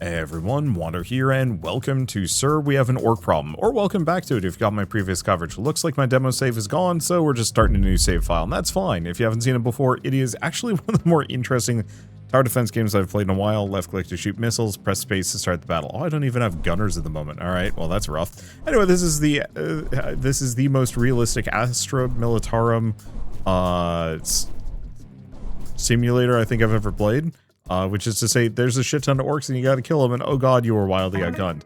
Hey everyone, Wander here, and welcome to Sir, We Have an Orc Problem, or welcome back to it if you got my previous coverage. Looks like my demo save is gone, so we're just starting a new save file, and that's fine. If you haven't seen it before, it is actually one of the more interesting tower defense games I've played in a while. Left click to shoot missiles, press space to start the battle. Oh, I don't even have gunners at the moment. Alright, well that's rough. Anyway, this is the most realistic Astra Militarum simulator I think I've ever played. Which is to say, there's a shit ton of orcs and you gotta kill them, and oh god, you were wildly outgunned.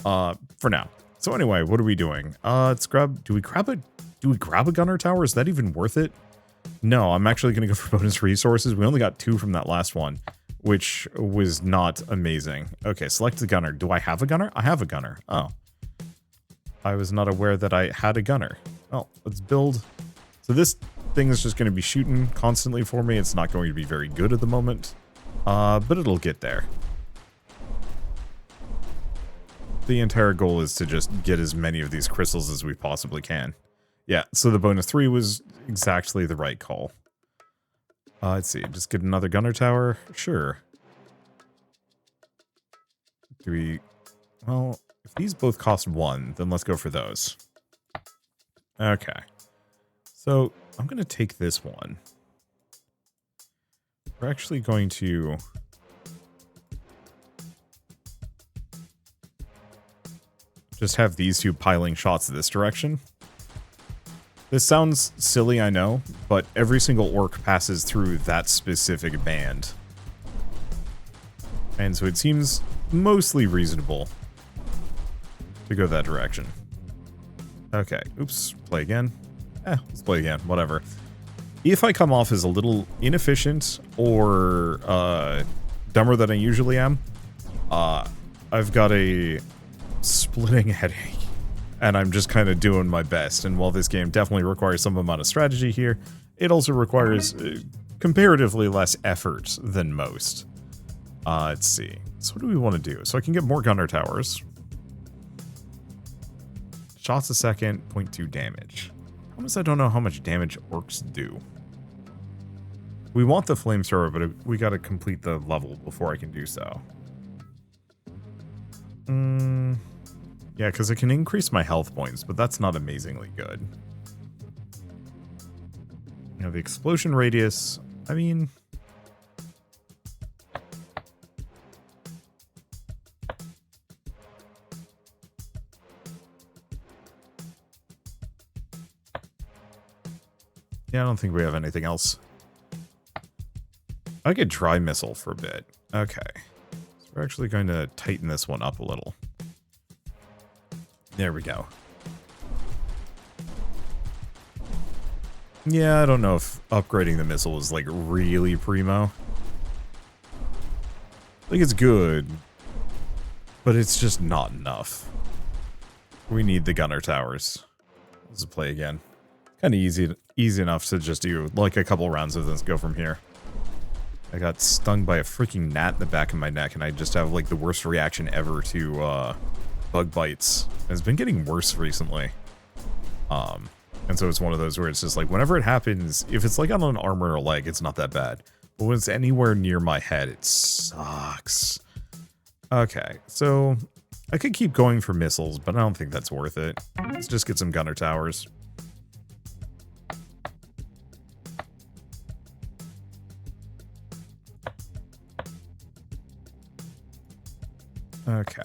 For now. So anyway, what are we doing? Let's grab. Do we grab a gunner tower? Is that even worth it? No, I'm actually gonna go for bonus resources. We only got 2 from that last one, which was not amazing. Okay, select the gunner. Do I have a gunner? I have a gunner. Oh, I was not aware that I had a gunner. Well, let's build. So this thing is just gonna be shooting constantly for me. It's not going to be very good at the moment. But it'll get there. The entire goal is to just get as many of these crystals as we possibly can. Yeah, so the bonus 3 was exactly the right call. Let's see, just get another gunner tower? Sure. Do we... Well, if these both cost 1, then let's go for those. Okay. So, I'm going to take this one. We're actually going to just have these 2 piling shots this direction. This sounds silly, I know, but every single orc passes through that specific band. And so it seems mostly reasonable to go that direction. Okay, oops, play again. Let's play again, whatever. If I come off as a little inefficient or dumber than I usually am, I've got a splitting headache, and I'm just kind of doing my best. And while this game definitely requires some amount of strategy here, it also requires comparatively less effort than most. Let's see. So what do we want to do? So I can get more gunner towers. Shots a second, 0.2 damage. Almost I don't know how much damage orcs do. We want the flamethrower, but we gotta complete the level before I can do so. Yeah, because it can increase my health points, but that's not amazingly good. You know, the explosion radius, I mean... Yeah, I don't think we have anything else. I could dry missile for a bit. Okay. So we're actually going to tighten this one up a little. There we go. Yeah, I don't know if upgrading the missile is like really primo. Like it's good, but it's just not enough. We need the gunner towers. Let's play again. Kind of easy enough to just do like a couple rounds of this, go from here. I got stung by a freaking gnat in the back of my neck, and I just have like the worst reaction ever to bug bites. It's been getting worse recently. And so it's one of those where it's just like whenever it happens, if it's like on an arm or a leg, it's not that bad. But when it's anywhere near my head, it sucks. Okay, so I could keep going for missiles, but I don't think that's worth it. Let's just get some gunner towers. Okay.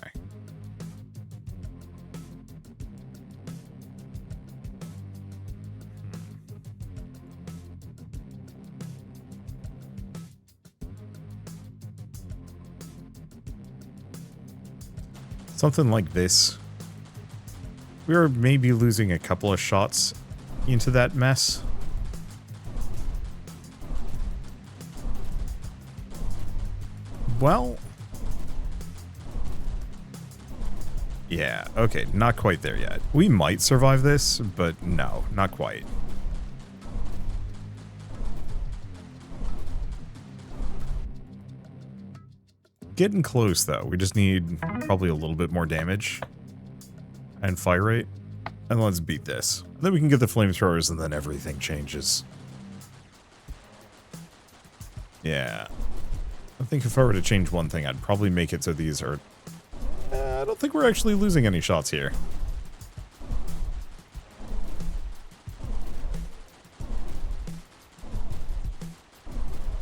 Something like this. We're maybe losing a couple of shots into that mess. Well... Yeah, okay, not quite there yet. We might survive this, but no, not quite. Getting close, though. We just need probably a little bit more damage and fire rate. And let's beat this. And then we can get the flamethrowers, and then everything changes. Yeah. I think if I were to change one thing, I'd probably make it so these are... I don't think we're actually losing any shots here.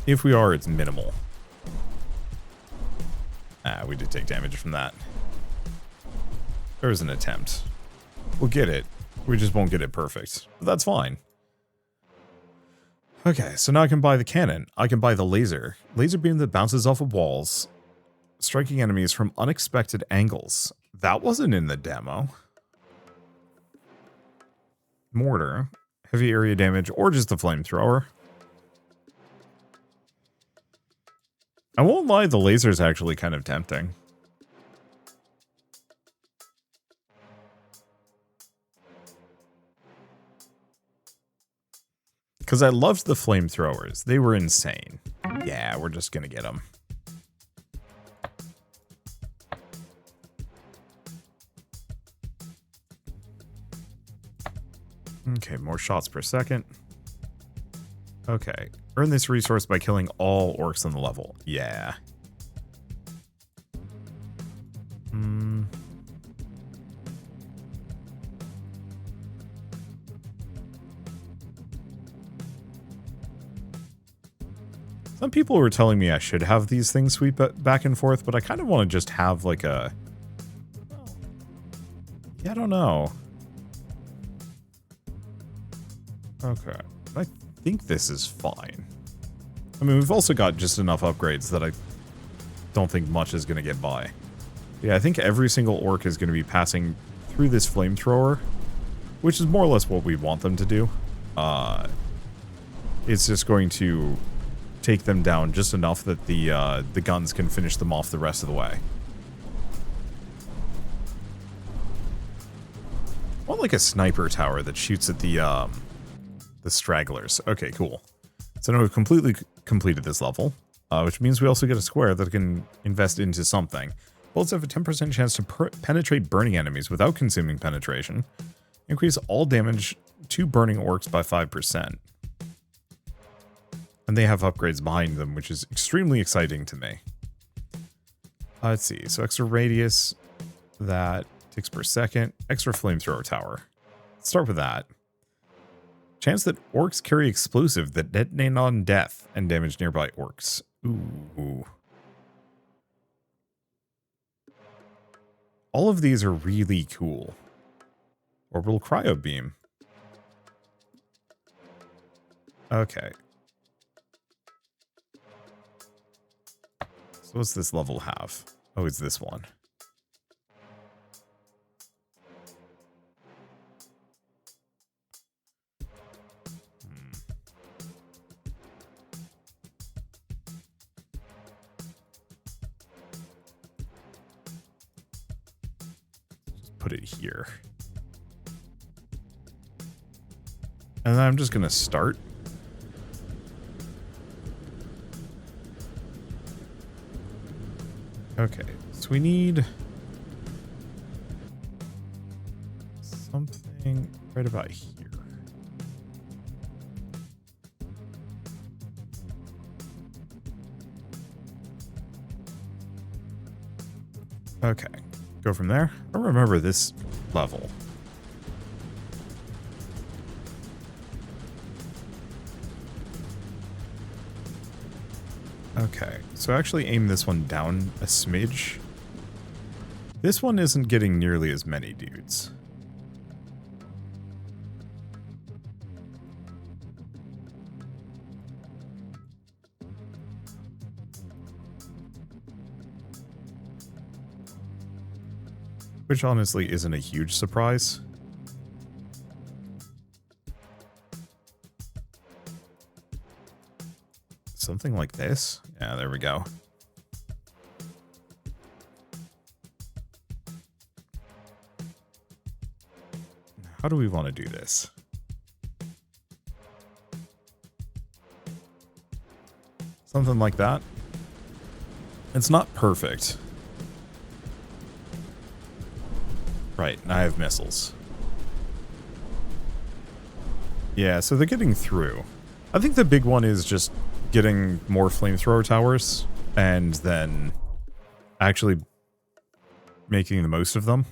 If we are, it's minimal. We did take damage from that. There was an attempt. We'll get it. We just won't get it perfect. But that's fine. Okay, so now I can buy the cannon. I can buy the laser. Laser beam that bounces off of walls, striking enemies from unexpected angles. That wasn't in the demo. Mortar. Heavy area damage, or just the flamethrower. I won't lie, the laser's actually kind of tempting. Because I loved the flamethrowers. They were insane. Yeah, we're just going to get them. Okay, more shots per second. Okay. Earn this resource by killing all orcs on the level. Yeah. Some people were telling me I should have these things sweep back and forth, but I kind of want to just have like a... Yeah, I don't know. Okay. I think this is fine. I mean, we've also got just enough upgrades that I don't think much is going to get by. Yeah, I think every single orc is going to be passing through this flamethrower, which is more or less what we want them to do. It's just going to take them down just enough that the guns can finish them off the rest of the way. I want like a sniper tower that shoots at the stragglers. Okay, cool. So now we've completely completed this level, which means we also get a square that can invest into something. Bullets have a 10% chance to penetrate burning enemies without consuming penetration. Increase all damage to burning orcs by 5%. And they have upgrades behind them, which is extremely exciting to me. Let's see. So extra radius, that ticks per second. Extra flamethrower tower. Let's start with that. Chance that orcs carry explosive that detonate on death and damage nearby orcs. Ooh. All of these are really cool. Orbital cryo beam. Okay. So what's this level have? Oh, it's this one. Just put it here. And then I'm just going to start. Okay, so we need something right about here. Okay, go from there. I don't remember this level. Okay, so actually aim this one down a smidge. This one isn't getting nearly as many dudes. Which honestly isn't a huge surprise. Something like this? Yeah, there we go. How do we want to do this? Something like that. It's not perfect. Right, and I have missiles. Yeah, so they're getting through. I think the big one is just getting more flamethrower towers. and then actually making the most of them.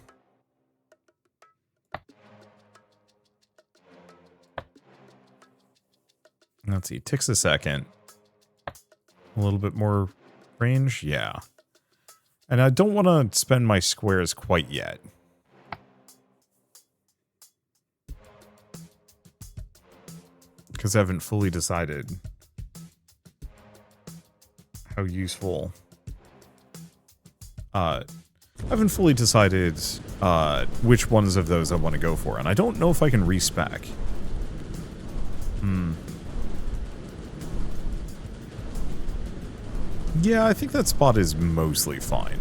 Let's see, ticks a second. A little bit more range, yeah. And I don't want to spend my squares quite yet. Because I haven't fully decided how useful... I haven't fully decided which ones of those I want to go for. And I don't know if I can respec. Yeah, I think that spot is mostly fine.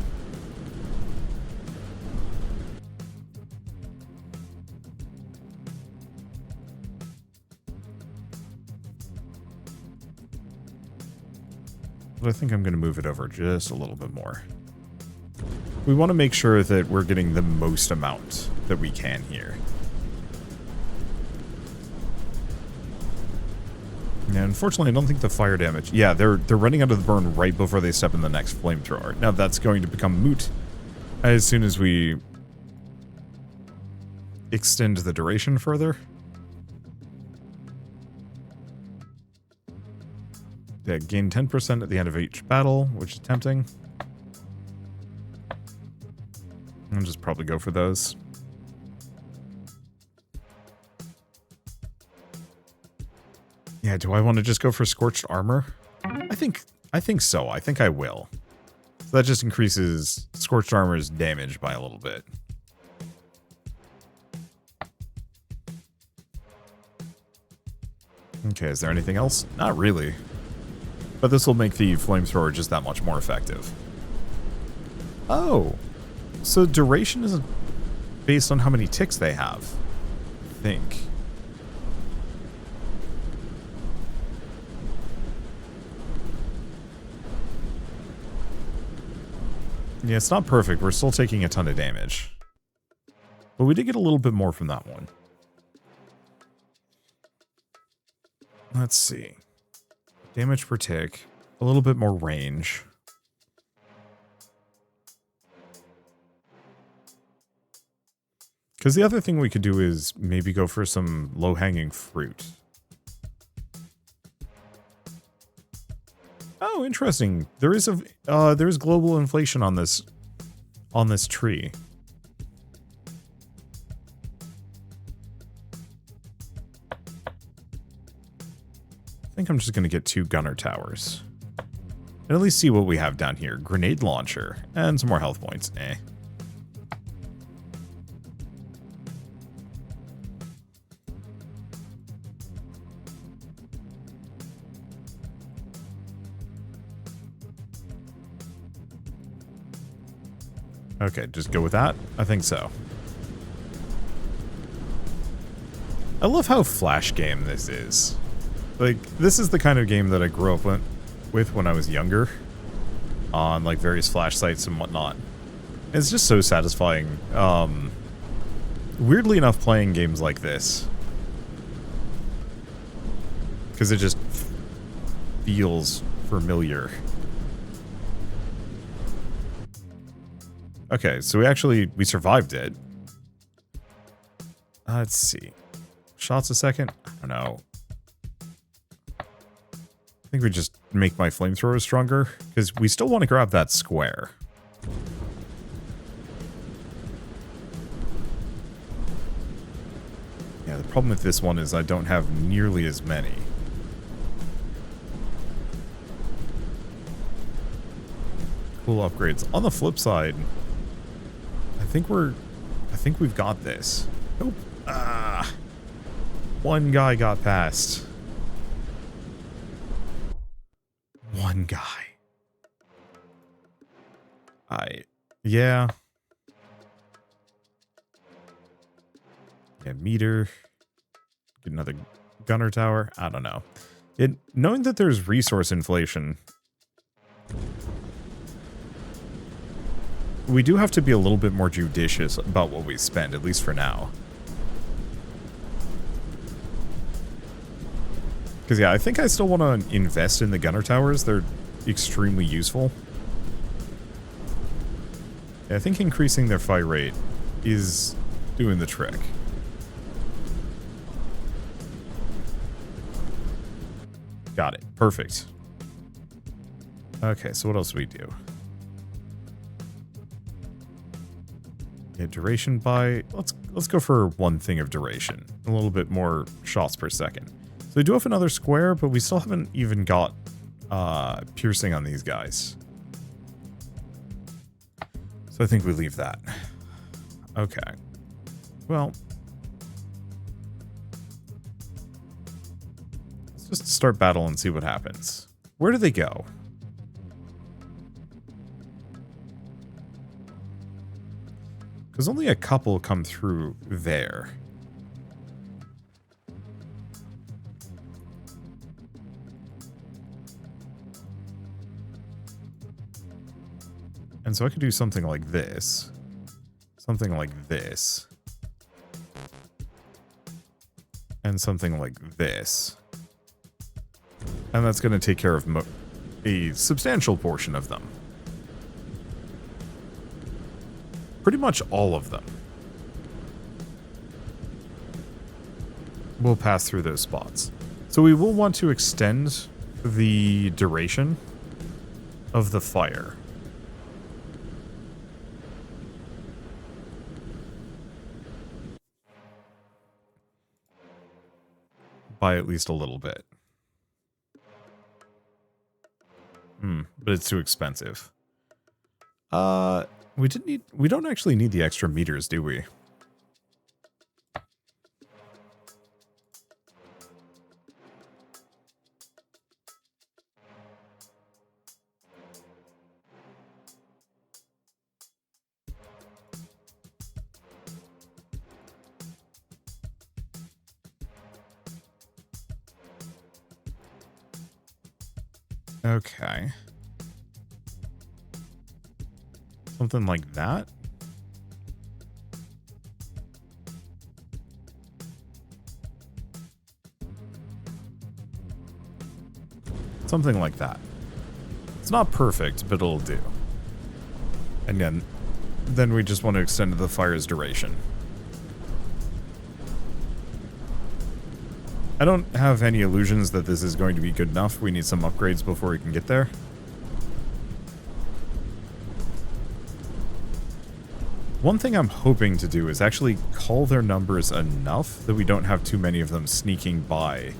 But I think I'm going to move it over just a little bit more. We want to make sure that we're getting the most amount that we can here. Yeah, unfortunately, I don't think the fire damage... Yeah, they're running out of the burn right before they step in the next flamethrower. Now, that's going to become moot as soon as we extend the duration further. Yeah, gain 10% at the end of each battle, which is tempting. I'll just probably go for those. Yeah, do I want to just go for Scorched Armor? I think so. I think I will. So that just increases Scorched Armor's damage by a little bit. Okay, is there anything else? Not really. But this will make the flamethrower just that much more effective. Oh. So duration isn't based on how many ticks they have. I think. Yeah, it's not perfect. We're still taking a ton of damage. But we did get a little bit more from that one. Let's see. Damage per tick. A little bit more range. Because the other thing we could do is maybe go for some low-hanging fruit. Oh, interesting. There is global inflation on this tree. I think I'm just going to get 2 gunner towers. And at least see what we have down here. Grenade launcher. And some more health points. Eh. Okay, just go with that? I think so. I love how flash game this is. Like, this is the kind of game that I grew up with when I was younger. On, like, various flash sites and whatnot. It's just so satisfying. Weirdly enough, playing games like this. Because it just feels familiar. Okay, so we survived it. Let's see. Shots a second? I don't know. I think we just make my flamethrower stronger, because we still want to grab that square. Yeah, the problem with this one is I don't have nearly as many. Cool upgrades. On the flip side, I think we've got this. Nope. Ah. One guy got past. One guy. Yeah. Yeah, meter. Get another gunner tower. I don't know. Knowing that there's resource inflation, we do have to be a little bit more judicious about what we spend, at least for now. Because, yeah, I think I still want to invest in the gunner towers. They're extremely useful. I think increasing their fight rate is doing the trick. Got it. Perfect. Okay, so what else do we do? Yeah, duration by... Let's go for one thing of duration. A little bit more shots per second. So we do have another square, but we still haven't even got piercing on these guys. So I think we leave that. Okay. Well... let's just start battle and see what happens. Where do they go? Because only a couple come through there. And so I could do something like this. Something like this. And something like this. And that's going to take care of a substantial portion of them. Pretty much all of them. We'll pass through those spots. So we will want to extend the duration of the fire. By at least a little bit. But it's too expensive. We don't actually need the extra meters, do we? Okay. Something like that? Something like that. It's not perfect, but it'll do. And then we just want to extend the fire's duration. I don't have any illusions that this is going to be good enough. We need some upgrades before we can get there. One thing I'm hoping to do is actually cull their numbers enough that we don't have too many of them sneaking by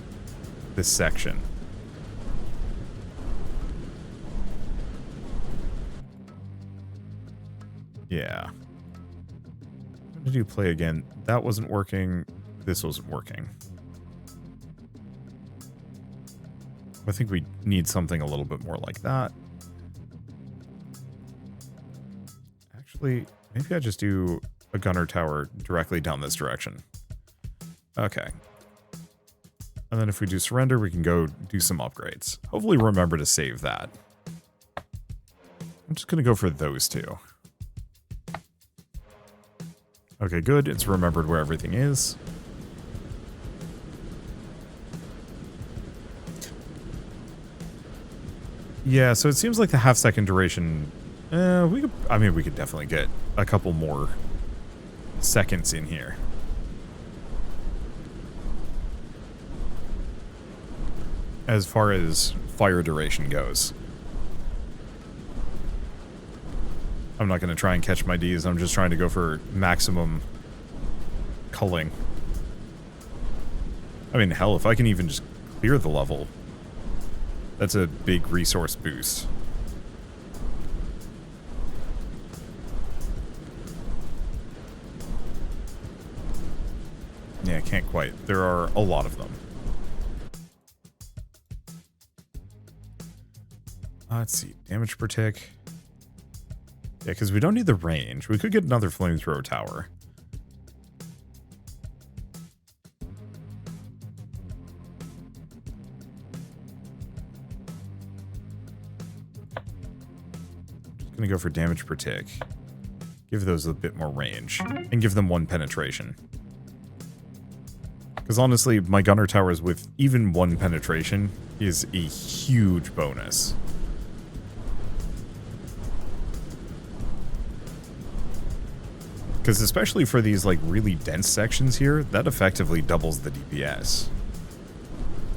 this section. Yeah. What did you play again? That wasn't working. This wasn't working. I think we need something a little bit more like that. Actually, maybe I just do a gunner tower directly down this direction. Okay. And then if we do surrender, we can go do some upgrades. Hopefully remember to save that. I'm just going to go for those two. Okay, good. It's remembered where everything is. Yeah, so it seems like the half-second duration... we could definitely get a couple more seconds in here. As far as fire duration goes. I'm not going to try and catch my Ds. I'm just trying to go for maximum culling. I mean, hell, if I can even just clear the level... that's a big resource boost. Yeah, can't quite. There are a lot of them. Let's see. Damage per tick. Yeah, because we don't need the range. We could get another flamethrower tower. Gonna go for damage per tick. Give those a bit more range. And give them 1 penetration. Because honestly, my gunner towers with even 1 penetration is a huge bonus. Because especially for these like really dense sections here, that effectively doubles the DPS.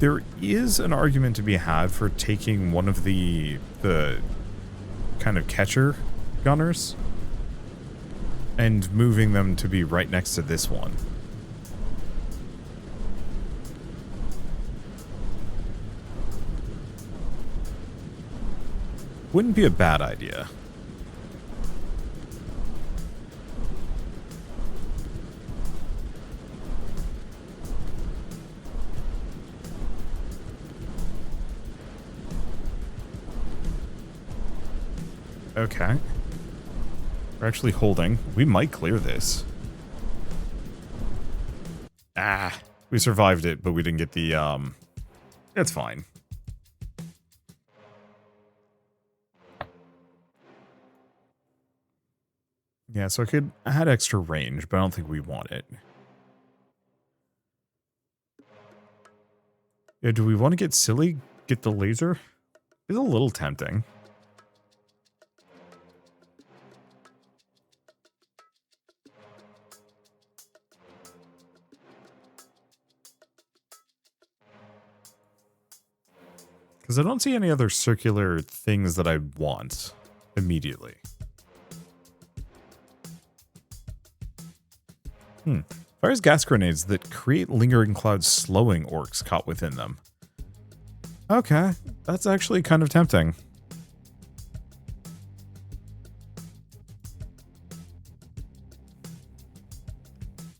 There is an argument to be had for taking one of the kind of catcher gunners and moving them to be right next to this one. Wouldn't be a bad idea. Okay. We're actually holding. We might clear this. Ah, we survived it, but we didn't get the, it's fine. Yeah, so I had extra range, but I don't think we want it. Yeah, do we want to get silly? Get the laser? It's a little tempting. Because I don't see any other circular things that I want immediately. Fires gas grenades that create lingering clouds slowing orcs caught within them. Okay, that's actually kind of tempting.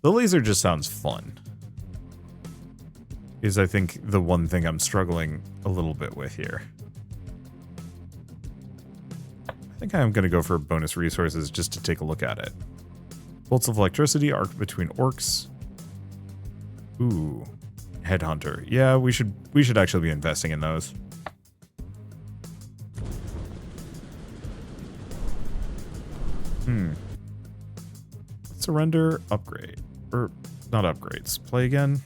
The laser just sounds fun. Is I think the one thing I'm struggling a little bit with here. I think I'm going to go for bonus resources just to take a look at it. Bolts of electricity arc between orcs. Ooh, headhunter. Yeah, we should actually be investing in those. Surrender, upgrade. Or not upgrades. Play again.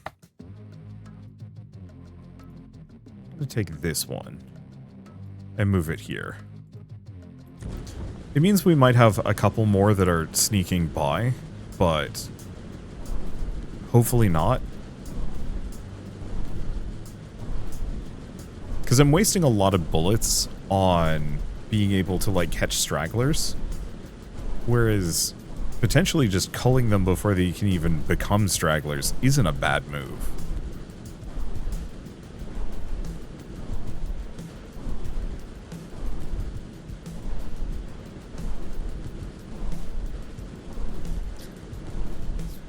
I'm going to take this one and move it here. It means we might have a couple more that are sneaking by, but hopefully not. Because I'm wasting a lot of bullets on being able to, like, catch stragglers. Whereas potentially just culling them before they can even become stragglers isn't a bad move.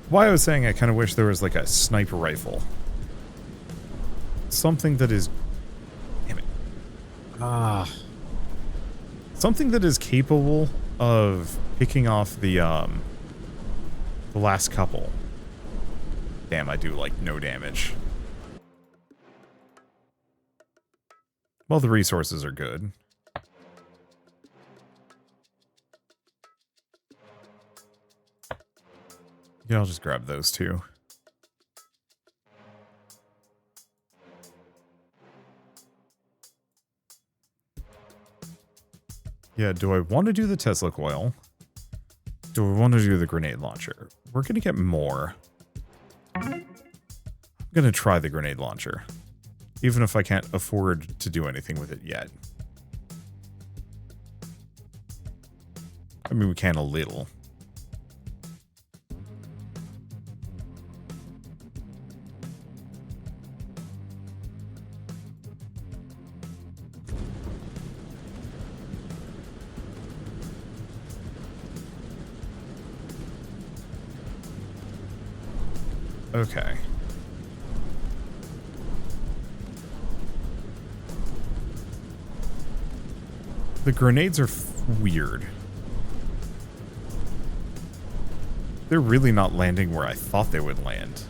Why I was saying I kind of wish there was like a sniper rifle. Something that is... Damn it. Something that is capable of picking off the last couple. Damn, I do like no damage. Well, the resources are good. Yeah, I'll just grab those two. Yeah, do I want to do the Tesla coil? Do I want to do the grenade launcher? We're going to get more. I'm going to try the grenade launcher. Even if I can't afford to do anything with it yet. I mean, we can a little. Okay. The grenades are weird. They're really not landing where I thought they would land.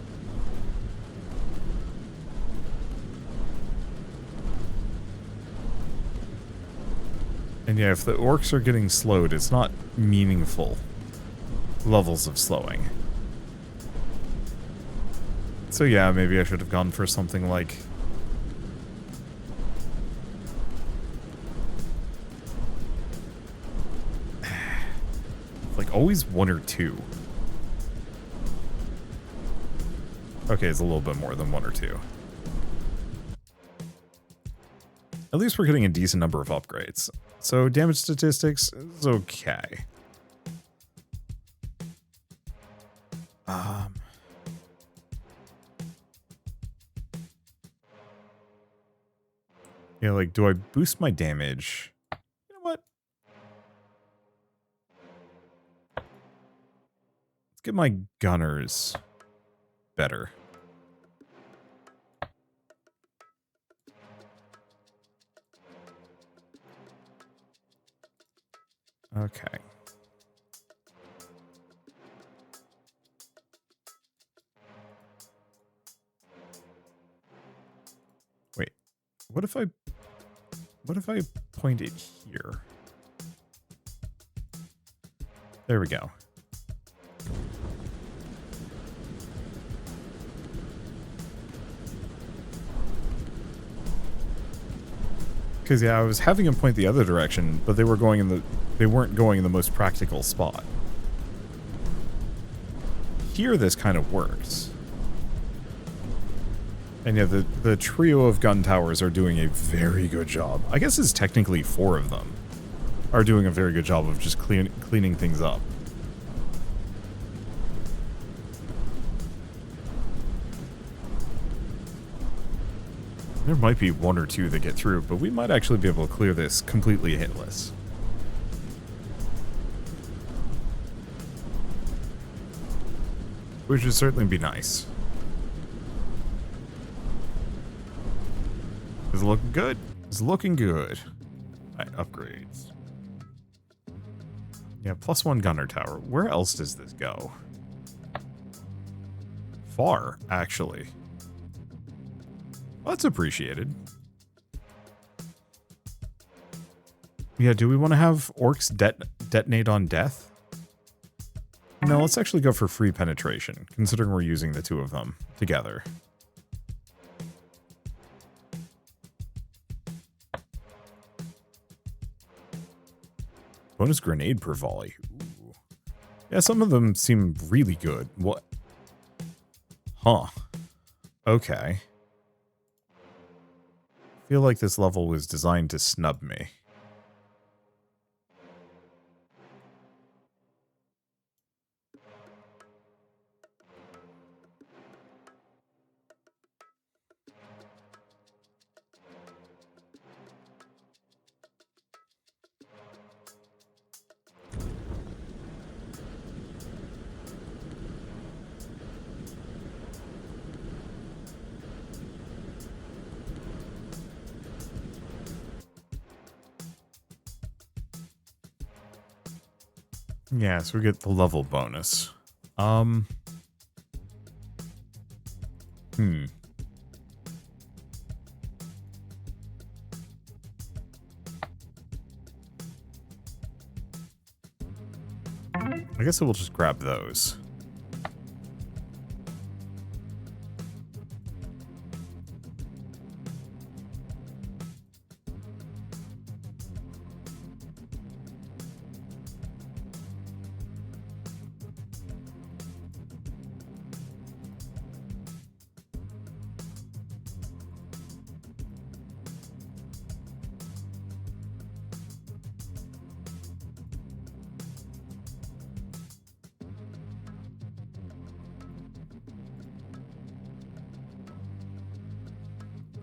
And yeah, if the orcs are getting slowed, it's not meaningful levels of slowing. So yeah, maybe I should have gone for something like... like always one or two. Okay, it's a little bit more than 1 or 2. At least we're getting a decent number of upgrades. So damage statistics is okay. Yeah, like, do I boost my damage? You know what? Let's get my gunners better. Okay. Wait. What if I point it here? There we go. Because yeah, I was having them point the other direction, but they weren't going in the most practical spot. Here this kind of works. And yeah, the trio of gun towers are doing a very good job. I guess it's technically 4 of them are doing a very good job of just cleaning things up. There might be 1 or 2 that get through, but we might actually be able to clear this completely hitless. Which would certainly be nice. Is it looking good? It's looking good. Alright, upgrades. Yeah, +1 gunner tower. Where else does this go? Far, actually. Well, that's appreciated. Yeah, do we want to have orcs detonate on death? No, let's actually go for free penetration, considering we're using the 2 of them together. Bonus grenade per volley. Ooh. Yeah, some of them seem really good. What? Huh. Okay. I feel like this level was designed to snub me. Yeah, so we get the level bonus. I guess we'll just grab those.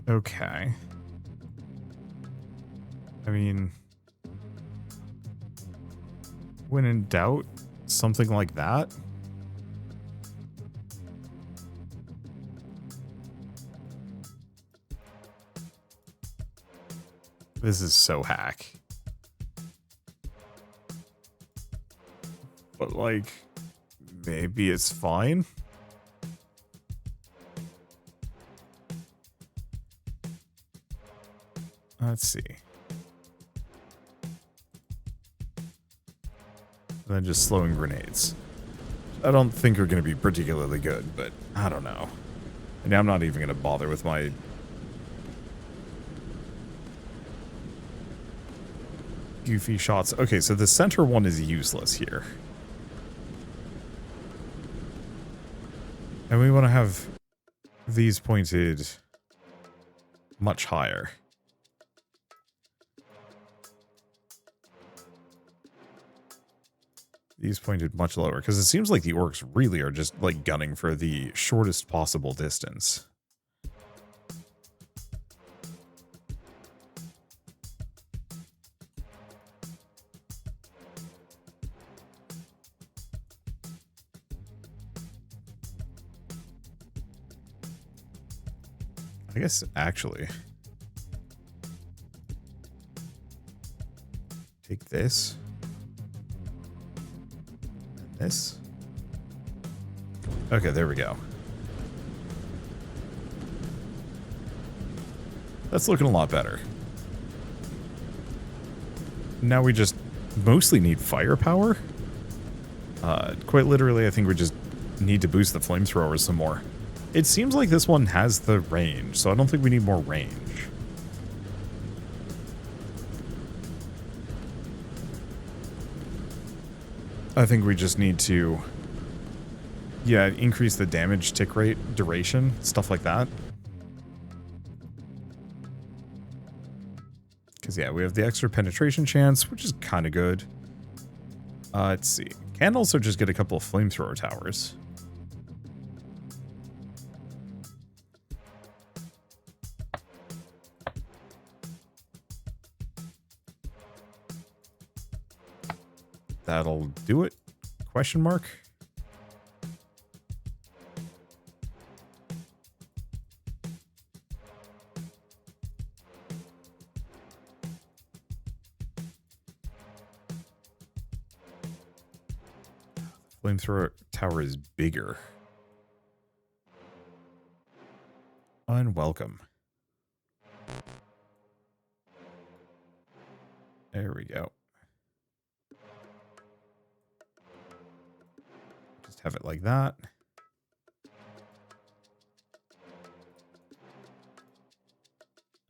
Okay. I mean, when in doubt, something like that. This is so hack. But like, maybe it's fine. Let's see. And then just slowing grenades. I don't think are going to be particularly good, but I don't know. And I'm not even going to bother with my... goofy shots. Okay, so the center one is useless here. And we want to have these pointed much higher. These pointed much lower, because it seems like the orcs really are just, like, gunning for the shortest possible distance. I guess, actually, take this. And this. Okay, there we go. That's looking a lot better. Now we just mostly need firepower. Quite literally, I think we just need to boost the flamethrowers some more. It seems like this one has the range, so I don't think we need more range. I think we just need to, yeah, increase the damage tick rate, duration, stuff like that. Because, yeah, we have the extra penetration chance, which is kind of good. Let's see. Can also just get a couple of flamethrower towers. That'll do it? Question mark? Flamethrower tower is bigger. Unwelcome. There we go. Just have it like that.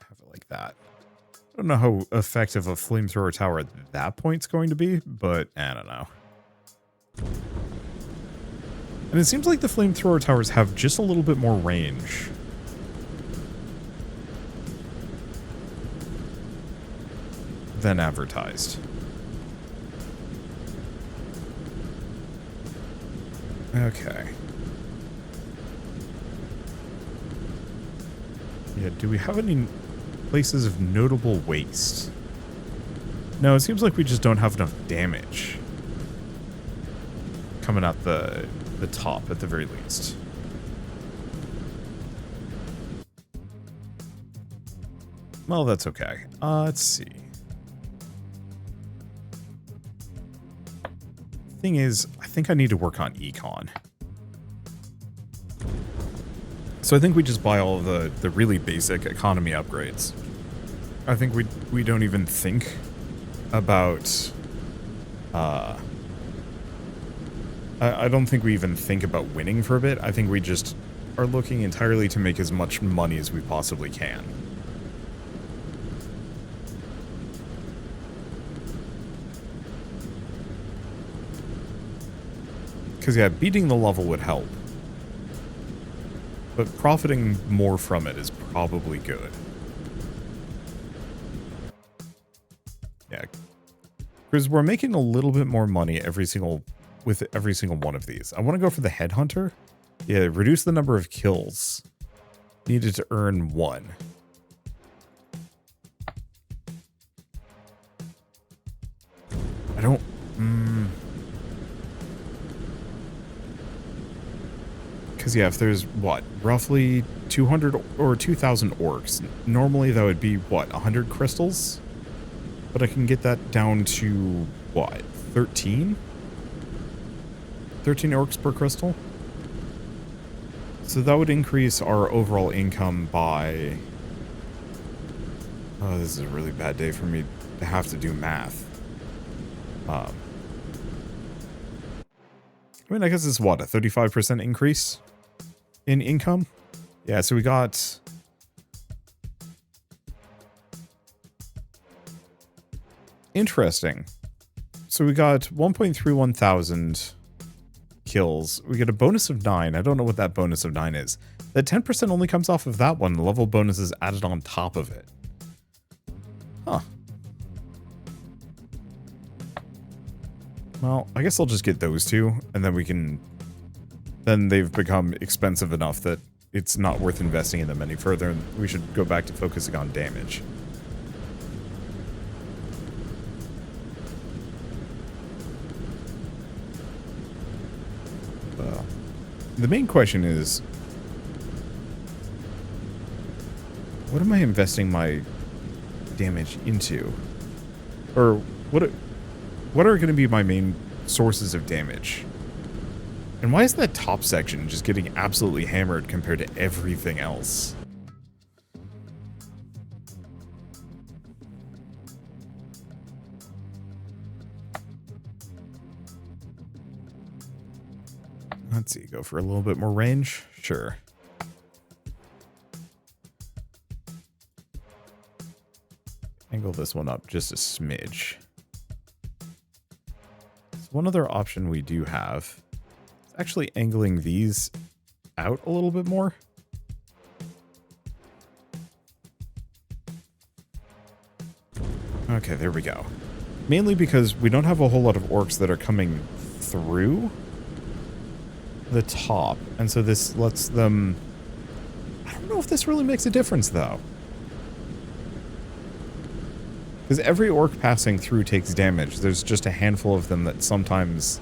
Have it like that. I don't know how effective a flamethrower tower at that point's going to be, but I don't know. And it seems like the flamethrower towers have just a little bit more range. Than advertised. Okay. Yeah, do we have any places of notable waste? No, it seems like we just don't have enough damage coming out the top at the very least. Well, that's okay. Let's see. Thing is, I think I need to work on econ. So I think we just buy all of the really basic economy upgrades. I think we don't even think about I don't think we even think about winning for a bit. I think we just are looking entirely to make as much money as we possibly can. Because, yeah, beating the level would help. But profiting more from it is probably good. Yeah. Because we're making a little bit more money with every single one of these. I want to go for the headhunter. Yeah, reduce the number of kills needed to earn 1. I don't... Because, yeah, if there's, what, roughly 200 or 2,000 orcs, normally that would be, what, 100 crystals? But I can get that down to, what, 13? 13 orcs per crystal? So that would increase our overall income by... Oh, this is a really bad day for me to have to do math. I mean, I guess it's what, a 35% increase in income? Yeah, so we got... Interesting. So we got 1.31 thousand kills, we get a bonus of 9. I don't know what that bonus of 9 is. That 10% only comes off of that one. The level bonus is added on top of it. Huh. Well, I guess I'll just get those two, and then we can... Then they've become expensive enough that it's not worth investing in them any further, and we should go back to focusing on damage. The main question is, what am I investing my damage into? Or what are going to be my main sources of damage? And why is that top section just getting absolutely hammered compared to everything else? Let's see, go for a little bit more range? Sure. Angle this one up just a smidge. So one other option we do have is actually angling these out a little bit more. Okay, there we go. Mainly because we don't have a whole lot of orcs that are coming through the top, and so this lets them... I don't know if this really makes a difference, though. Because every orc passing through takes damage. There's just a handful of them that sometimes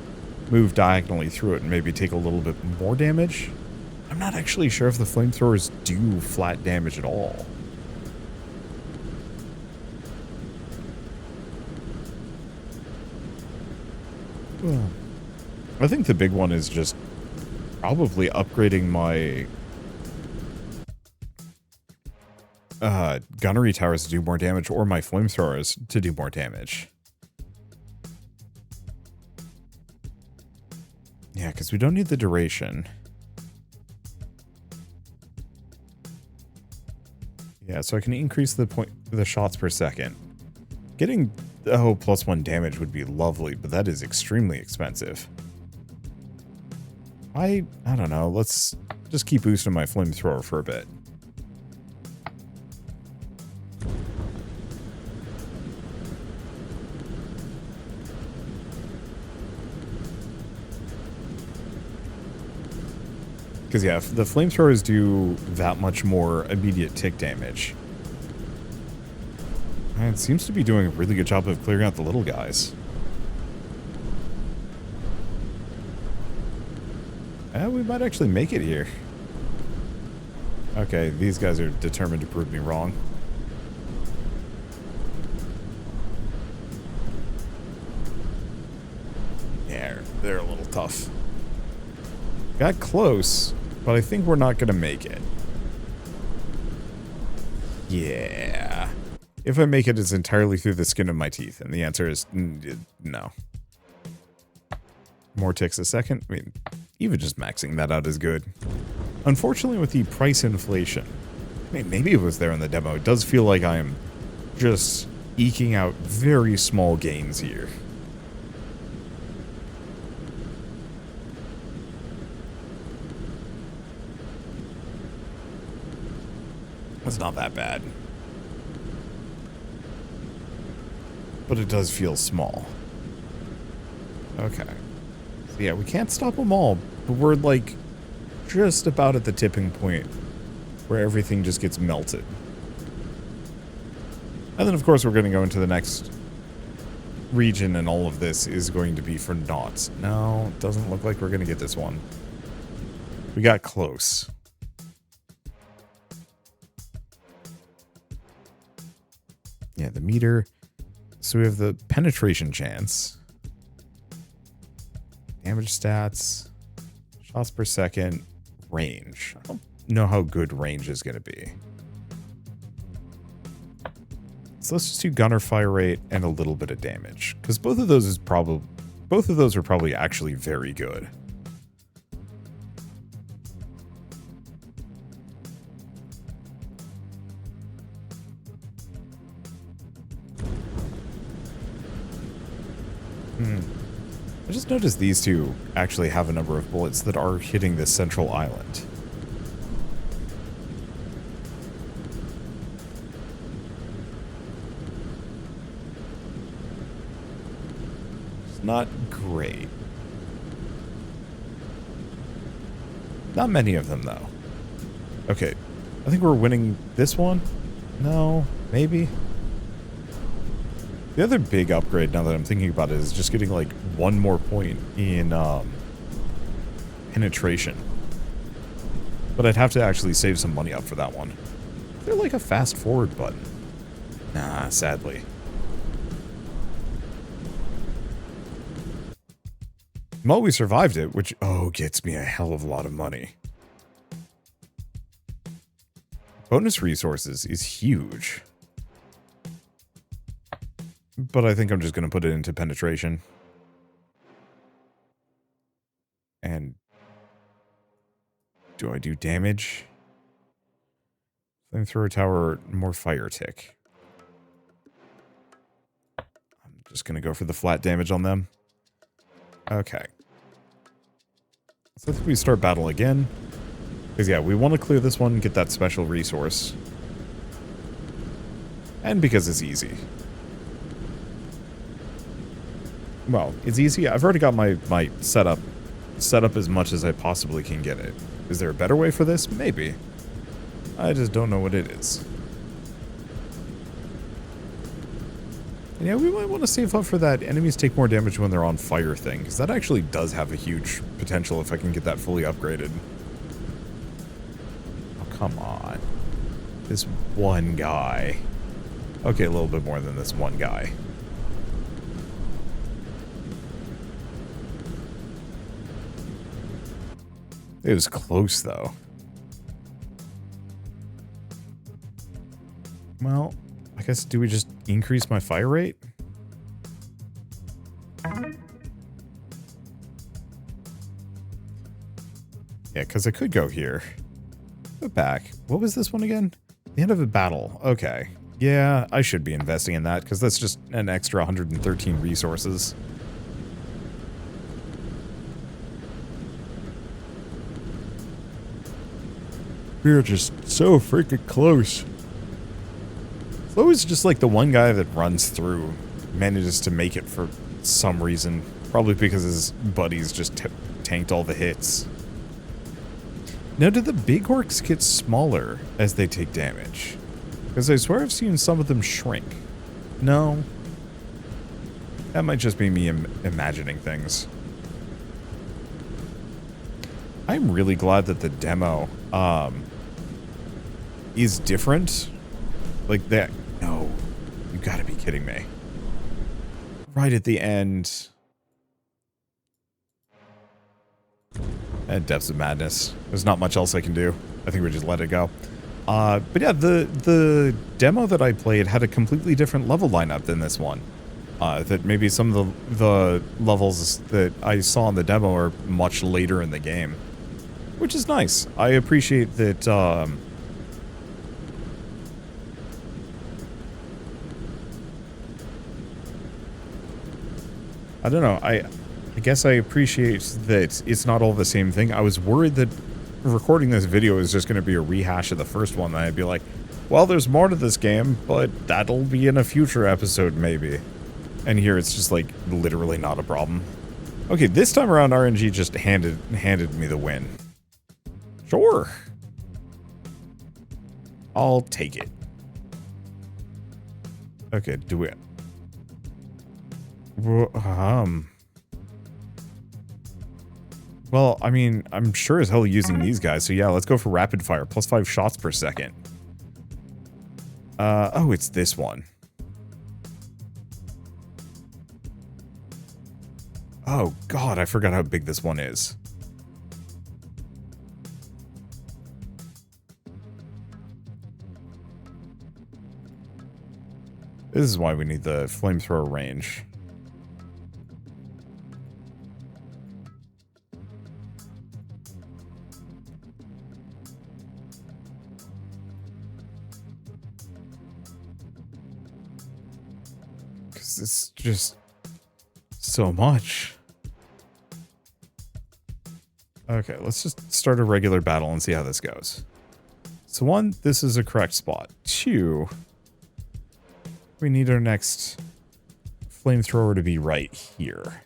move diagonally through it and maybe take a little bit more damage. I'm not actually sure if the flamethrowers do flat damage at all. Well, I think the big one is just probably upgrading my gunnery towers to do more damage, or my flamethrowers to do more damage. Yeah, because we don't need the duration. Yeah, so I can increase the shots per second. Getting +1 damage would be lovely, but that is extremely expensive. I don't know. Let's just keep boosting my flamethrower for a bit. Because, yeah, the flamethrowers do that much more immediate tick damage. And it seems to be doing a really good job of clearing out the little guys. We might actually make it here. Okay, these guys are determined to prove me wrong. Yeah, they're a little tough. Got close, but I think we're not going to make it. Yeah. If I make it, it's entirely through the skin of my teeth, and the answer is no. More ticks a second? I mean, even just maxing that out is good. Unfortunately, with the price inflation, I mean, maybe it was there in the demo, it does feel like I am just eking out very small gains here. That's not that bad. But it does feel small. Okay. So yeah, we can't stop them all, but we're like just about at the tipping point where everything just gets melted. And then of course we're going to go into the next region, and all of this is going to be for naught. No, it doesn't look like we're going to get this one. We got close. Yeah, the meter. So we have the penetration chance. Damage stats. Shots per second. Range. I don't know how good range is going to be. So let's just do gunner fire rate and a little bit of damage. Because both of those are probably actually very good. Notice these two actually have a number of bullets that are hitting this central island. It's not great. Not many of them, though. Okay, I think we're winning this one. No, maybe. The other big upgrade, now that I'm thinking about it, is just getting like one more point in penetration. But I'd have to actually save some money up for that one. Is there like a fast forward button? Nah, sadly. Well, we survived it, which, oh, gets me a hell of a lot of money. Bonus resources is huge. But I think I'm just going to put it into penetration. And do I do damage? Flamethrower tower, more fire tick. I'm just going to go for the flat damage on them. Okay. So I think we start battle again. Because yeah, we want to clear this one, get that special resource. And because it's easy. Well, it's easy. I've already got my setup set up as much as I possibly can get it. Is there a better way for this? Maybe. I just don't know what it is. And yeah, we might want to save up for that enemies take more damage when they're on fire thing, because that actually does have a huge potential if I can get that fully upgraded. Oh, come on. This one guy. Okay, a little bit more than this one guy. It was close, though. Well, I guess, do we just increase my fire rate? Yeah, because I could go here. Go back. What was this one again? The end of a battle. Okay. Yeah, I should be investing in that, because that's just an extra 113 resources. We're just so freaking close. It's always just like the one guy that runs through manages to make it for some reason. Probably because his buddies just tanked all the hits. Now, do the big orcs get smaller as they take damage? Because I swear I've seen some of them shrink. No. That might just be me imagining things. I'm really glad that the demo, is different. Like that. No. You gotta be kidding me. Right at the end. And Depths of Madness. There's not much else I can do. I think we just let it go. But yeah, the demo that I played had a completely different level lineup than this one. That maybe some of the levels that I saw in the demo are much later in the game. Which is nice. I appreciate that, I don't know, I guess I appreciate that it's not all the same thing. I was worried that recording this video is just going to be a rehash of the first one, and I'd be like, well, there's more to this game, but that'll be in a future episode, maybe. And here it's just, like, literally not a problem. Okay, this time around, RNG just handed me the win. Sure. I'll take it. Okay, do it. Well, I mean, I'm sure as hell using these guys, so yeah, let's go for rapid fire. Plus 5 shots per second. Oh, it's this one. Oh, God, I forgot how big this one is. This is why we need the flamethrower range. Because it's just so much. Okay, let's just start a regular battle and see how this goes. So one, this is a correct spot. Two, we need our next flamethrower to be right here.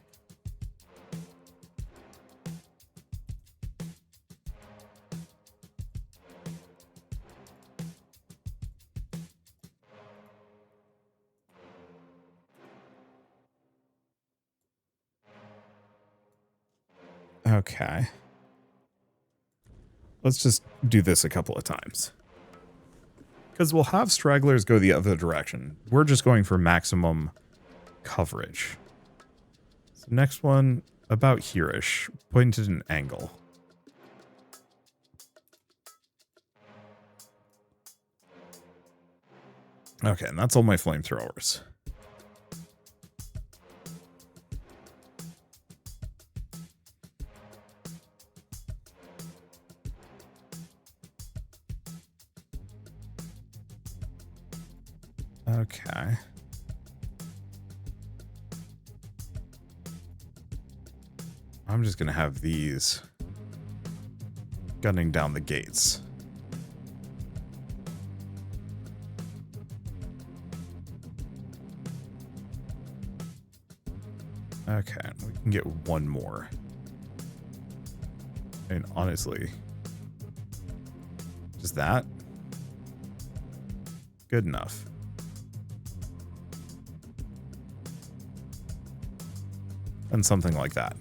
Okay. Let's just do this a couple of times. Because we'll have stragglers go the other direction. We're just going for maximum coverage. So next one, about here-ish. Pointed at an angle. Okay, and that's all my flamethrowers. Okay. I'm just going to have these gunning down the gates. Okay, we can get one more. And honestly, just that? Good enough. And something like that.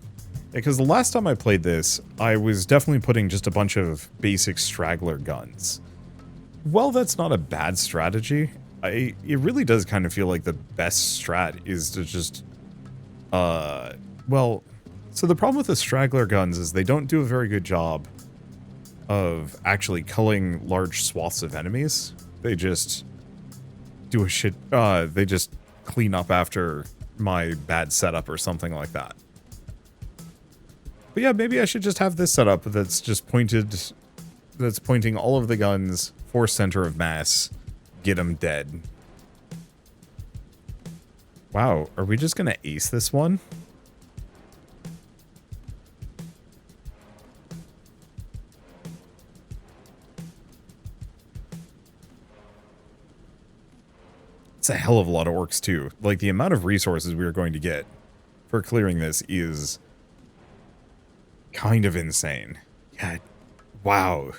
Because the last time I played this, I was definitely putting just a bunch of basic straggler guns. Well, that's not a bad strategy. It really does kind of feel like the best strat is to just... well, so the problem with the straggler guns is they don't do a very good job of actually culling large swaths of enemies. They just do a shit... they just clean up after my bad setup or something like that. But yeah, maybe I should just have this setup that's just pointed... that's pointing all of the guns for center of mass. Get them dead. Wow, are we just gonna ace this one? It's a hell of a lot of orcs too. Like, the amount of resources we are going to get for clearing this is kind of insane. Yeah, wow.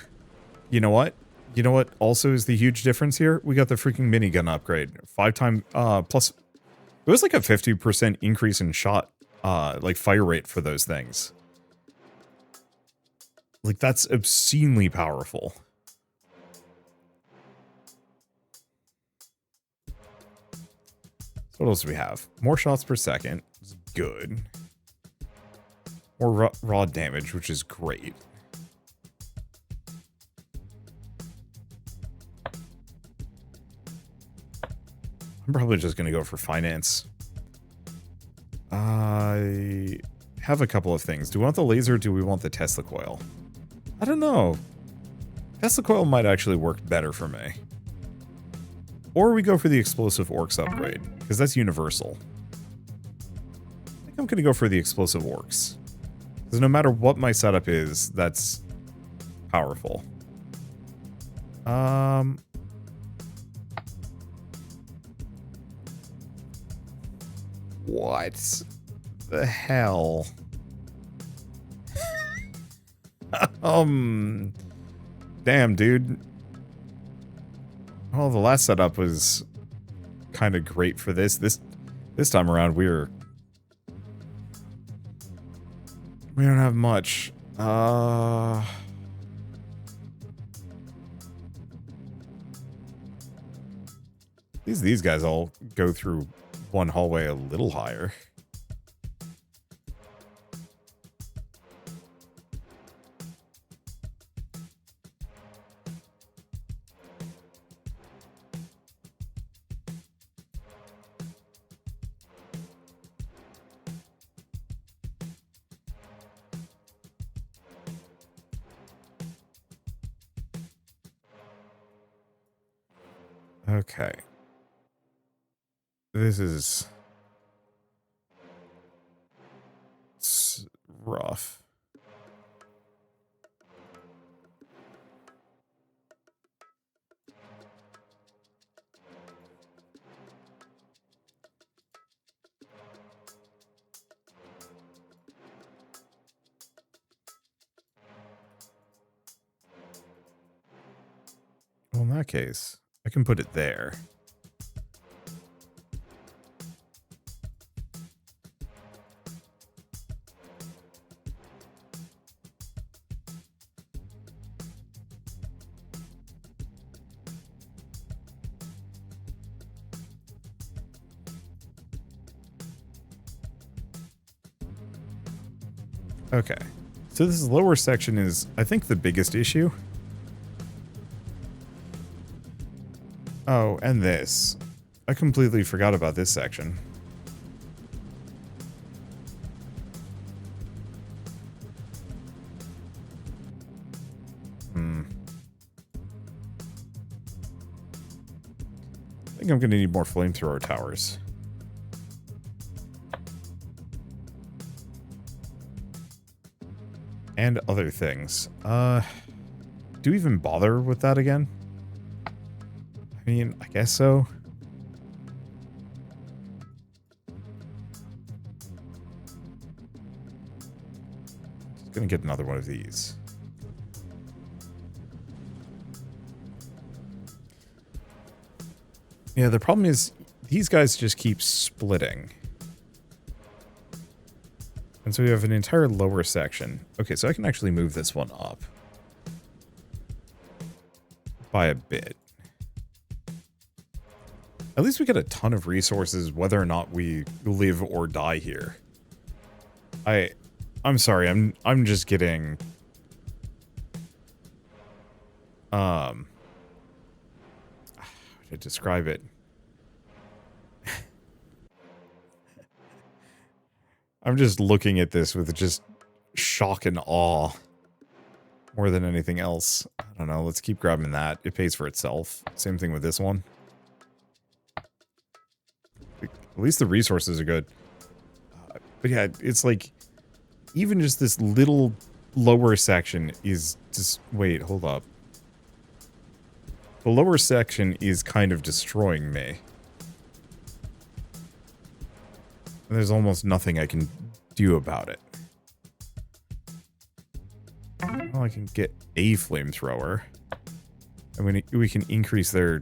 You know what? You know what also is the huge difference here? We got the freaking minigun upgrade. 5 times, plus, it was like a 50% increase in shot, like fire rate for those things. Like, that's obscenely powerful. So what else do we have? More shots per second is good. More raw damage, which is great. I'm probably just going to go for finance. I have a couple of things. Do we want the laser or do we want the Tesla coil? I don't know. Tesla coil might actually work better for me. Or we go for the explosive orcs upgrade, because that's universal. I think I'm going to go for the explosive orcs. Because no matter what my setup is, that's powerful. What the hell? Damn, dude. Well, the last setup was kind of great for this. This time around, we don't have much. These guys all go through one hallway a little higher. Okay. This is... it's rough. in that case, I can put it there. Okay. So this lower section is, I think, the biggest issue. Oh, and this. I completely forgot about this section. I think I'm going to need more flamethrower towers. And other things. Do we even bother with that again? I mean, I guess so. Just gonna get another one of these. Yeah, the problem is these guys just keep splitting. And so we have an entire lower section. Okay, so I can actually move this one up. By a bit. At least we get a ton of resources whether or not we live or die here. I'm sorry, I'm just getting how to describe it. I'm just looking at this with just shock and awe more than anything else. I don't know. Let's keep grabbing that. It pays for itself. Same thing with this one. At least the resources are good. But yeah, it's like even just this little lower section is just... Wait, hold up. The lower section is kind of destroying me. There's almost nothing I can do about it. Well, I can get a flamethrower. I mean, we can increase their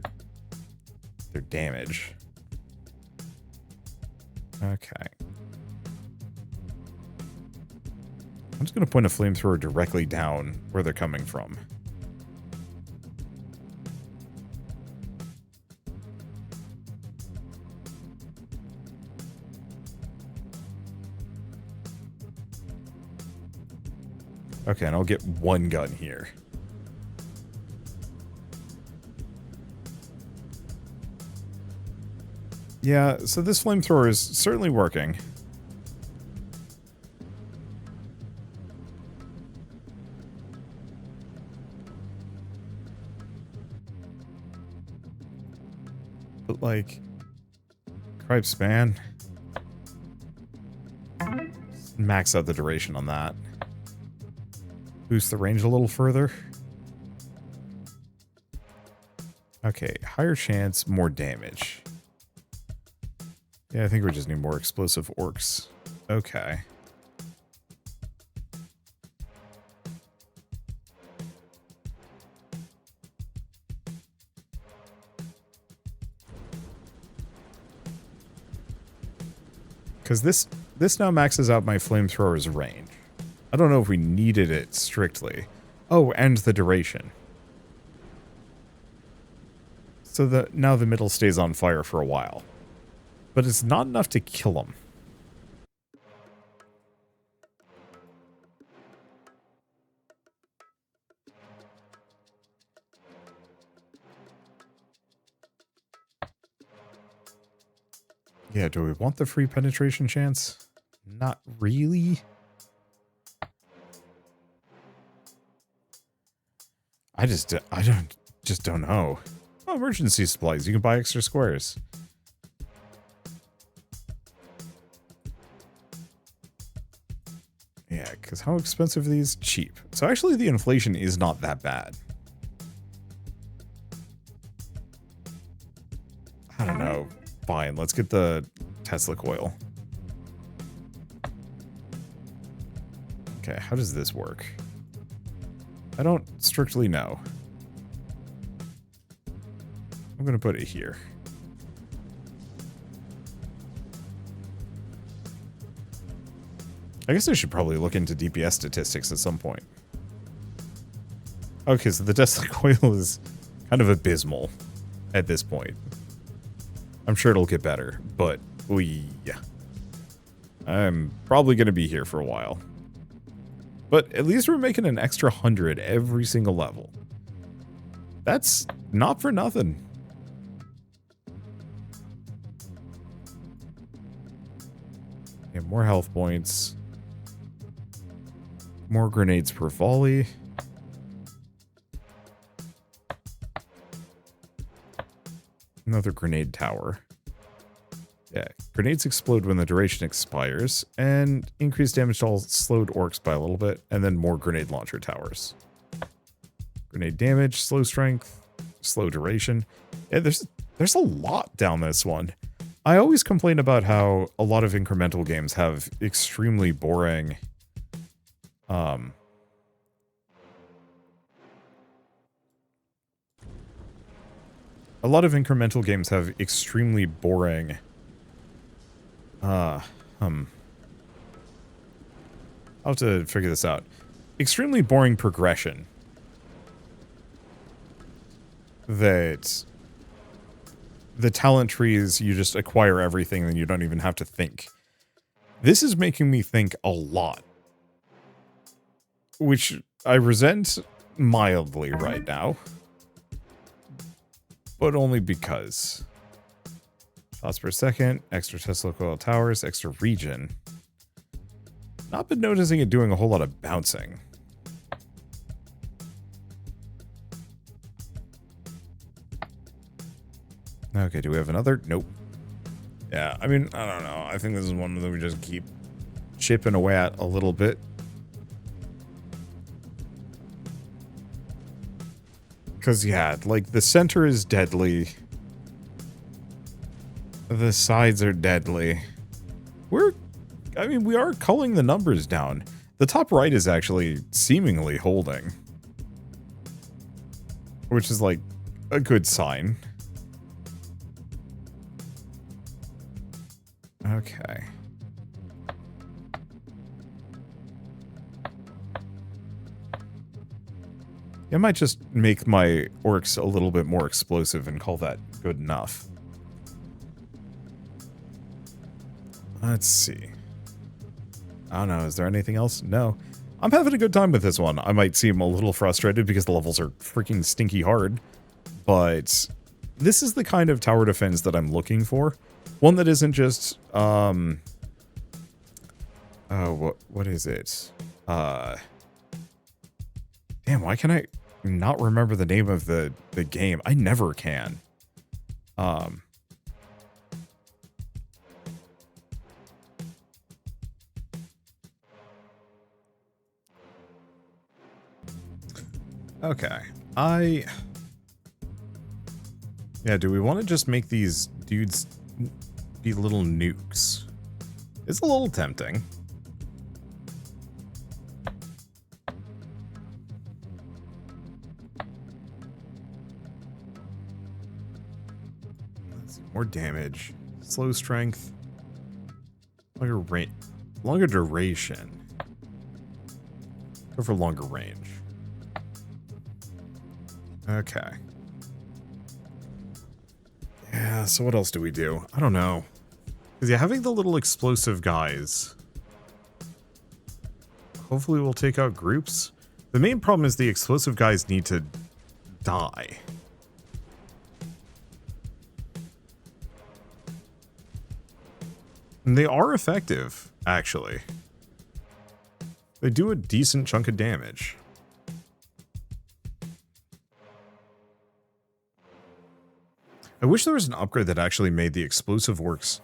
damage. Okay. I'm just going to point a flamethrower directly down where they're coming from. Okay, and I'll get one gun here. Yeah, so this flamethrower is certainly working. But like, cripe span. Max out the duration on that. Boost the range a little further. Okay, higher chance, more damage. Yeah, I think we just need more explosive orcs. Okay. Because this now maxes out my flamethrower's range. I don't know if we needed it strictly. Oh, and the duration. So that now the middle stays on fire for a while. But it's not enough to kill them. Yeah, do we want the free penetration chance? Not really. I just don't know. Oh, emergency supplies. You can buy extra squares. Yeah, because how expensive are these? Cheap. So actually the inflation is not that bad. I don't know. Fine, let's get the Tesla coil. Okay, how does this work? I don't strictly know. I'm going to put it here. I guess I should probably look into DPS statistics at some point. Okay, so the Tesla coil is kind of abysmal at this point. I'm sure it'll get better, but yeah. I'm probably going to be here for a while. But at least we're making an extra 100 every single level. That's not for nothing. Yeah, more health points. More grenades per volley. Another grenade tower. Yeah, grenades explode when the duration expires, and increase damage to all slowed orcs by a little bit, and then more grenade launcher towers. Grenade damage, slow strength, slow duration. Yeah, there's a lot down this one. I always complain about how a lot of incremental games have extremely boring a lot of incremental games have extremely boring I'll have to figure this out. Extremely boring progression. That the talent trees, you just acquire everything and you don't even have to think. This is making me think a lot. Which I resent mildly right now. But only because. Shots per second, extra Tesla coil towers, extra region. Not been noticing it doing a whole lot of bouncing. Okay, do we have another? Nope. Yeah, I mean, I don't know. I think this is one that we just keep chipping away at a little bit. Because, yeah, like, the center is deadly. The sides are deadly. I mean, we are culling the numbers down. The top right is actually seemingly holding. Which is, like, a good sign. Okay. I might just make my orcs a little bit more explosive and call that good enough. Let's see. I don't know, is there anything else? No. I'm having a good time with this one. I might seem a little frustrated because the levels are freaking stinky hard. But this is the kind of tower defense that I'm looking for. One that isn't just, what is it? Damn, why can I not remember the name of the game? I never can. Okay. Yeah, do we want to just make these dudes be little nukes? It's a little tempting. Let's see, more damage. Slow strength. Longer duration. Go for longer range. Okay. Yeah, so what else do we do? I don't know. Because yeah, having the little explosive guys. Hopefully we'll take out groups. The main problem is the explosive guys need to die. And they are effective, actually. They do a decent chunk of damage. I wish there was an upgrade that actually made the explosive orcs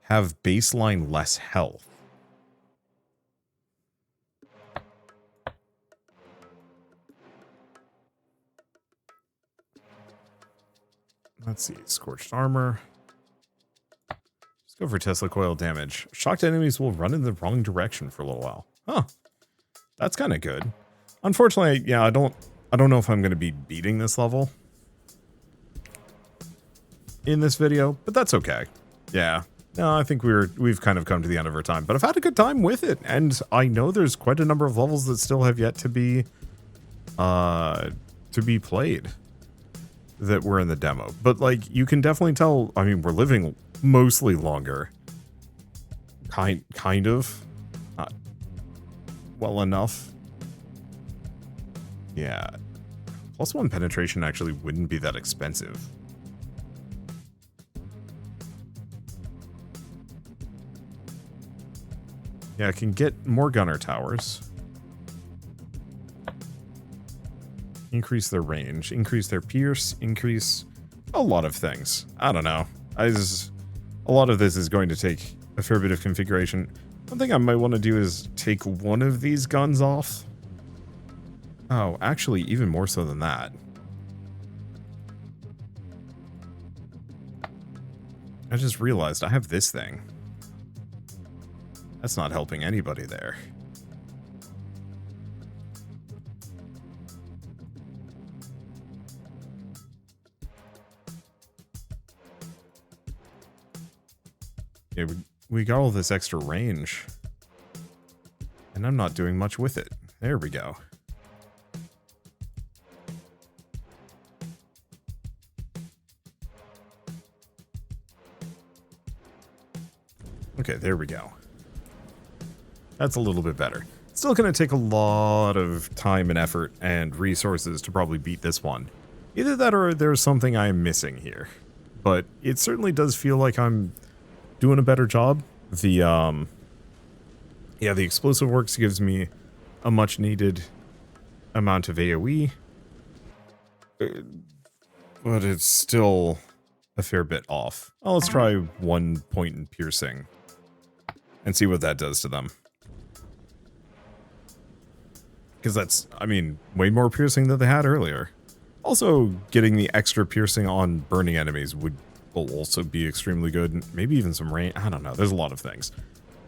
have baseline less health. Let's see, scorched armor. Let's go for Tesla coil damage. Shocked enemies will run in the wrong direction for a little while. Huh. That's kind of good. Unfortunately, yeah, I don't know if I'm going to be beating this level. in this video, but that's okay. Yeah. No, I think we've kind of come to the end of our time, but I've had a good time with it, and I know there's quite a number of levels that still have yet to be played that were in the demo. But like, you can definitely tell, I mean, we're living mostly longer. Kind of. Not well enough. Yeah. +1 penetration actually wouldn't be that expensive. Yeah, I can get more gunner towers. Increase their range, increase their pierce, increase a lot of things. I don't know. A lot of this is going to take a fair bit of configuration. One thing I might want to do is take one of these guns off. Oh, actually, even more so than that. I just realized I have this thing. That's not helping anybody there. Yeah, we got all this extra range. And I'm not doing much with it. There we go. Okay, there we go. That's a little bit better. Still going to take a lot of time and effort and resources to probably beat this one. Either that or there's something I'm missing here. But it certainly does feel like I'm doing a better job. The explosive works gives me a much needed amount of AoE. But it's still a fair bit off. Oh, let's try 1 point in piercing and see what that does to them. Because that's, I mean, way more piercing than they had earlier. Also, getting the extra piercing on burning enemies will also be extremely good. Maybe even some rain. I don't know. There's a lot of things.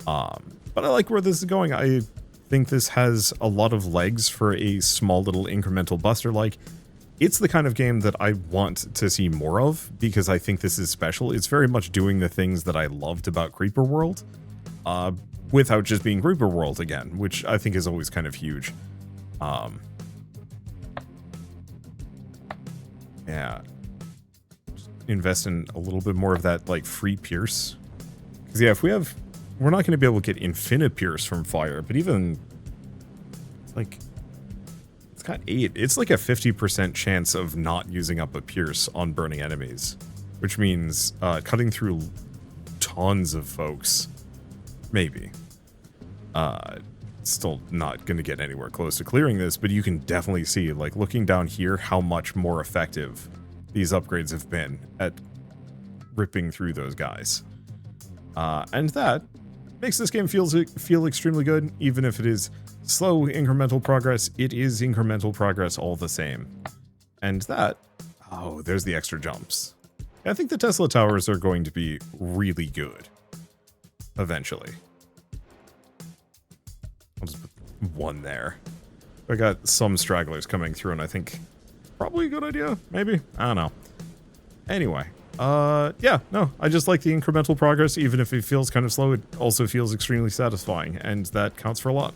But I like where this is going. I think this has a lot of legs for a small little incremental buster. Like, it's the kind of game that I want to see more of because I think this is special. It's very much doing the things that I loved about Creeper World without just being Creeper World again, which I think is always kind of huge. Yeah. Just invest in a little bit more of that, like, free pierce. Because, yeah, we're not going to be able to get infinite pierce from fire, but even, like, it's got 8. It's like a 50% chance of not using up a pierce on burning enemies, which means cutting through tons of folks. Maybe. Still not going to get anywhere close to clearing this, but you can definitely see, like, looking down here, how much more effective these upgrades have been at ripping through those guys. And that makes this game feel extremely good, even if it is slow incremental progress. It is incremental progress all the same. And that, oh, there's the extra jumps. I think the Tesla towers are going to be really good eventually. I'll just put 1 there. I got some stragglers coming through, and I think probably a good idea, maybe? I don't know. Anyway, yeah, no, I just like the incremental progress. Even if it feels kind of slow, it also feels extremely satisfying, and that counts for a lot.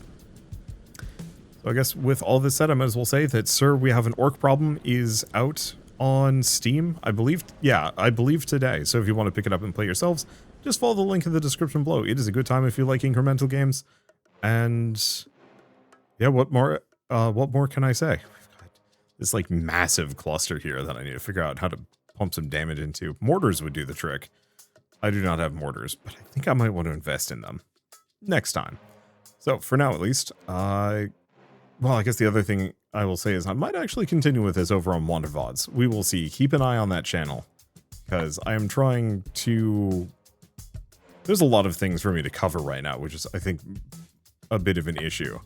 So I guess with all this said, I might as well say that Sir, We Have an Orc Problem is out on Steam, I believe. Yeah, I believe today. So if you want to pick it up and play yourselves, just follow the link in the description below. It is a good time if you like incremental games. And yeah, what more can I say? We've got this like massive cluster here that I need to figure out how to pump some damage into. Mortars would do the trick. I do not have mortars, but I think I might want to invest in them next time. So for now, at least, well, I guess the other thing I will say is I might actually continue with this over on Wanderbots. We will see. Keep an eye on that channel because I am trying to. There's a lot of things for me to cover right now, which is, I think, a bit of an issue.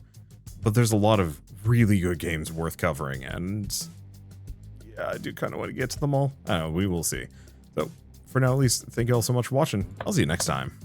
But there's a lot of really good games worth covering, and yeah, I do kind of want to get to them all. I don't know, we will see. So, for now at least, thank you all so much for watching. I'll see you next time.